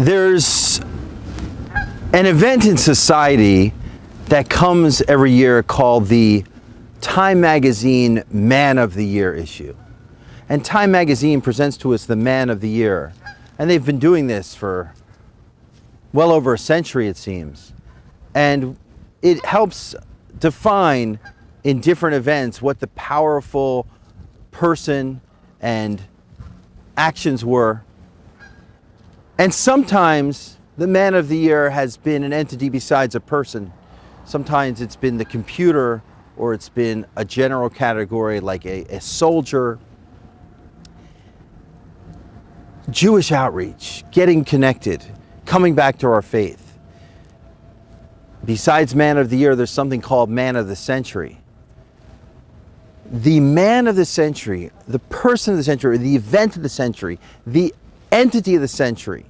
There's an event in society that comes every year called the Time Magazine Man of the Year issue. And Time Magazine presents to us the Man of the Year. And they've been doing this for well over a century, it seems. And it helps define in different events what the powerful person and actions were. And sometimes the Man of the Year has been an entity besides a person. Sometimes it's been the computer, or it's been a general category like a soldier. Jewish outreach, getting connected, coming back to our faith. Besides Man of the Year, there's something called Man of the Century. The man of the century, the person of the century, the event of the century, the entity of the century,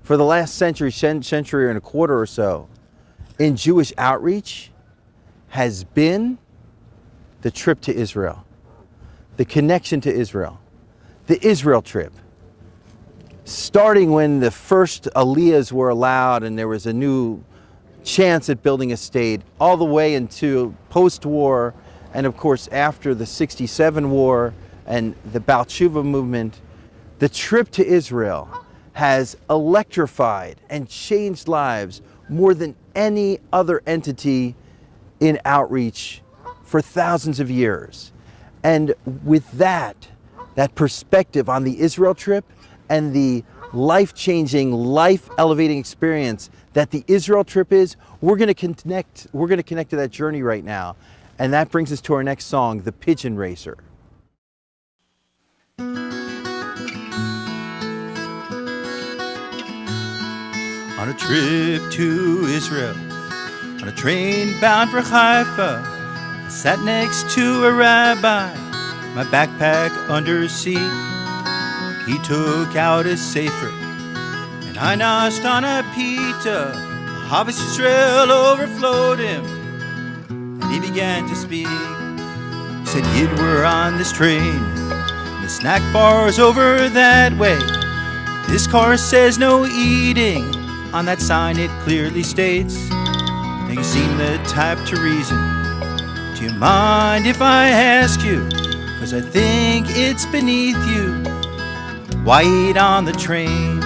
for the last century and a quarter or so, in Jewish outreach, has been the trip to Israel, the connection to Israel, the Israel trip. Starting when the first aliyahs were allowed and there was a new chance at building a state, all the way into post-war, and of course after the '67 war and the Baal Tshuva movement, the trip to Israel has electrified and changed lives more than any other entity in outreach for thousands of years. And with that perspective on the Israel trip and the life-changing, life-elevating experience that the Israel trip is, we're going to connect to that journey right now. And that brings us to our next song, the Pigeon Racer. On a trip to Israel, on a train bound for Haifa, I sat next to a rabbi, my backpack under seat. He took out a sefer, and I noshed on a pita. Ahavas Yisrael overflowed him, and he began to speak. He said, Yid, we're on this train, and the snack bar's over that way. This car says no eating, on that sign it clearly states. Now you seem the type to reason. Do you mind if I ask you? 'Cause I think it's beneath you. Why eat on the train?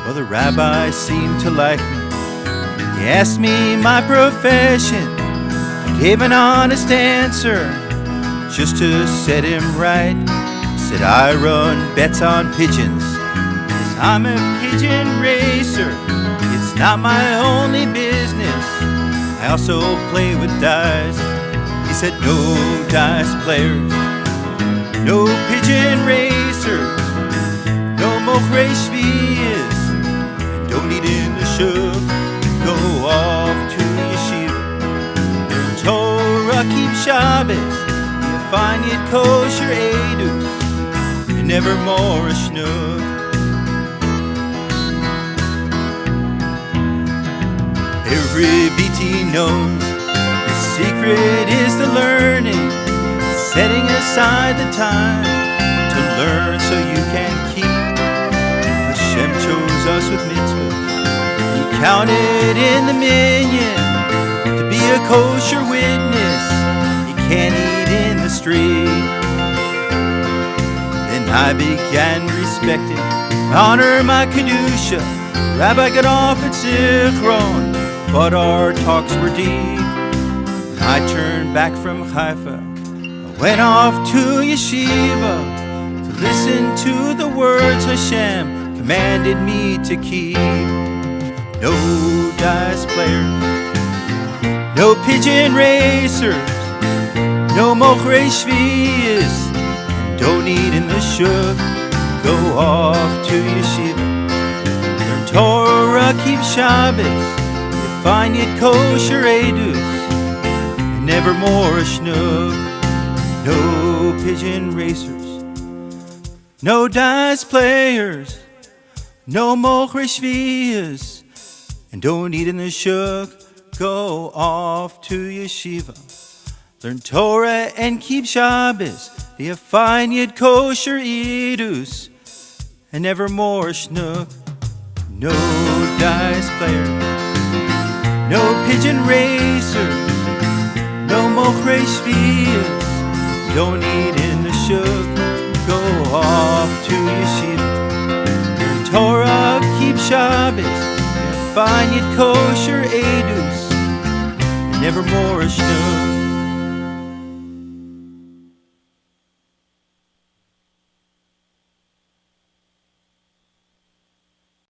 Well, the rabbi seemed to like me. He asked me my profession. I gave an honest answer, just to set him right. Said I run bets on pigeons, 'cause I'm a pigeon racer. It's not my only business, I also play with dice. He said no dice players, no pigeon racers, no mochrei shvius, and don't eat in the shuk. Go off to yeshiva, learn Torah, keep Shabbos, be a fine yet kosher edus, and never more a shnuk. Every BT knows the secret is the learning, setting aside the time to learn so you can keep. Hashem chose us with mitzvahs. He counted in the minyan to be a kosher witness. You can't eat in the street. Then I began respecting, honor my kedusha. Rabbi got off at Zichron, but our talks were deep. I turned back from Haifa, went off to yeshiva to listen to the words Hashem commanded me to keep. No dice players, no pigeon racers, no mochrei shvius, don't eat in the shuk. Go off to yeshiva, learn Torah, keep Shabbos, you find it kosher edus, and never more a shnuk. No pigeon racers, no dice players, no mochrei shvius, and don't eat in the shuk. Go off to yeshiva, learn Torah and keep Shabbos, be a fine yet kosher edus, and nevermore a schnook. No dice player, no pigeon racer, no mochre shvias. Don't eat in the shuk, go off to yeshiva. Torah, keep Shabbos, and find yet kosher edus, and nevermore a schnook.